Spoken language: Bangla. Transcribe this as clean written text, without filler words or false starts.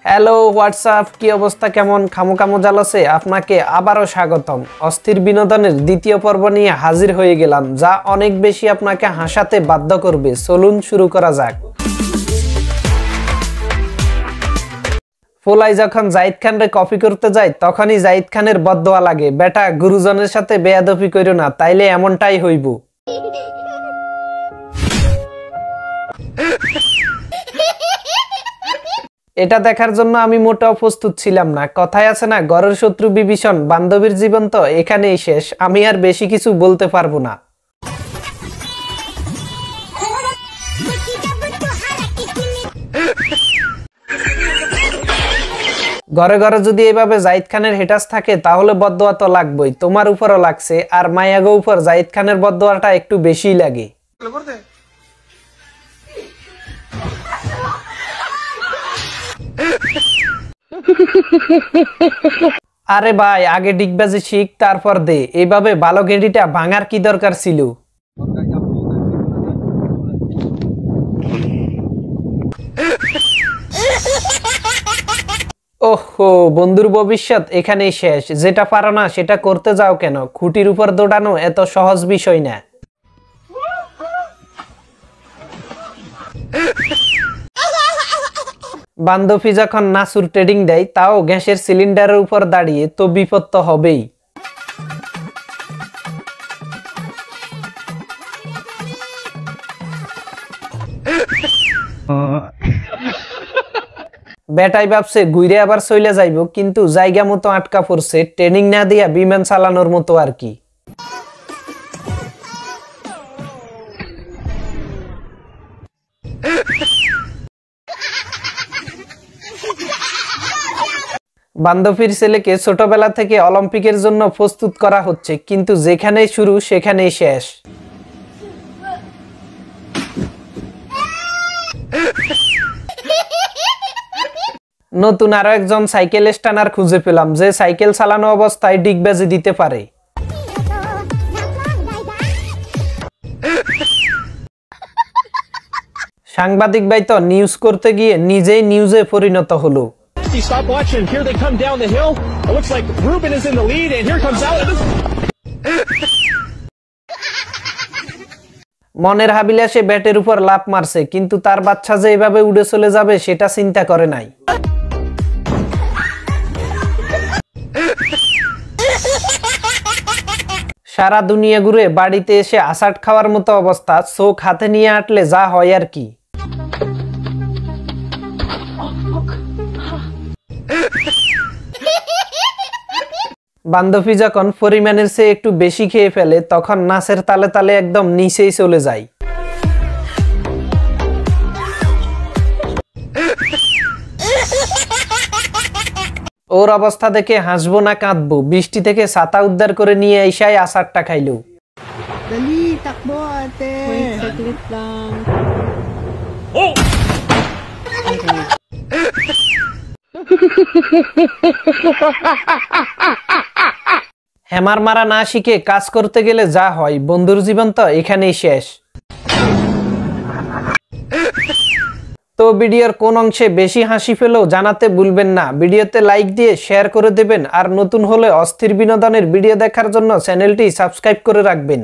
হ্যালো হোয়াটসঅ্যাপ, কি অবস্থা, কেমন খামোকা মজাল আছে? আপনাকে আবারও স্বাগতম। অস্থির বিনোদনের দ্বিতীয় পর্ব নিয়ে হাজির হয়ে গেলাম, যা অনেক বেশি আপনাকে হাসাতে বাধ্য করবে। চলুন শুরু করা যাক। পোলাই যখন জাহিদ খানরে কপি করতে যায় তখনই জাহিদ খানের বদদোয়া লাগে, বেটা গুরুজনের সাথে বেয়াদবি কইরো না, তাইলে এমনটাই হইব। এটা দেখার জন্য আমি মোটেও প্রস্তুত ছিলাম না। কথায় আছে না, ঘরের শত্রু বিভীষণ, বান্ধবীর জীবন তো এখানেই শেষ। আমি আর বেশি কিছু বলতে পারবো না। ঘরে ঘরে যদি এভাবে জাহিদ খানের হেটাস থাকে তাহলে বদদোয়া তো লাগবেই। তোমার উপরও লাগছে, আর মায়াগো উপর জাহিদ খানের বদদোয়াটা একটু বেশিই লাগে। আরে ভাই, আগে ডিগবাজি শিখ, তারপর দে। এইভাবে ভালো গেডিটা ভাঙার কি দরকার ছিল? ওহো, বন্ধুর ভবিষ্যৎ এখানেই শেষ। যেটা পারো না সেটা করতে যাও কেন? খুঁটির উপর দৌড়ানো এত সহজ বিষয় না। বান্ধবী যখন নাসুর ট্রেডিং দেয়, তাও গ্যাসের সিলিন্ডারের উপর দাঁড়িয়ে, তো বিপদ তো হবেই। বেটাই ভাবছে ঘুরে আবার চলে যাইব, কিন্তু জায়গা মতো আটকা পড়ছে। ট্রেনিং না দিয়া বিমান চালানোর মতো আর কি। বান্ধবীর ছেলেকে ছোটবেলা থেকে অলিম্পিকের জন্য প্রস্তুত করা হচ্ছে, কিন্তু যেখানেই শুরু সেখানেই শেষ। নতুন আরো একজন সাইকেল স্টানার খুঁজে পেলাম, যে সাইকেল চালানো অবস্থায় ডিগবাজি দিতে পারে। সাংবাদিক ভাই তো নিউজ করতে গিয়ে নিজেই নিউজে পরিণত হলো। Stop watching. Here they come down the hill. It looks like Ruben is in the lead, and here comes out. মনের হাবিলাসে ব্যাটের উপর লাফ মারছে, কিন্তু তার বাচ্চা যে এভাবে উড়ে চলে যাবে সেটা চিন্তা করে নাই। সারা দুনিয়া ঘুরে বাড়িতে এসে আসাট খাওয়ার মতো অবস্থা। চোখ হাতে নিয়ে আটলে যা হয় আর কি। বান্ধবী যখন পরিমাণের চেয়ে একটু বেশি খেয়ে ফেলে, তখন নাচের তালে তালে একদম নিচেই চলে যায়। ওর অবস্থা দেখে হাসবো না কাঁদবো? বৃষ্টি থেকে ছাতা উদ্ধার করে নিয়ে এসাই আচারটা খাইলো। Dali, takbo ate. Wait, saglit lang. Oh! Hammer মারা না শিখে কাজ করতে গেলে যা হয়, বন্ধুর জীবন তো এখানেই শেষ। তো ভিডিওর কোন অংশে বেশি হাসি পেলেও জানাতে ভুলবেন না। ভিডিওতে লাইক দিয়ে শেয়ার করে দেবেন, আর নতুন হলে অস্থির বিনোদনের ভিডিও দেখার জন্য চ্যানেলটি সাবস্ক্রাইব করে রাখবেন।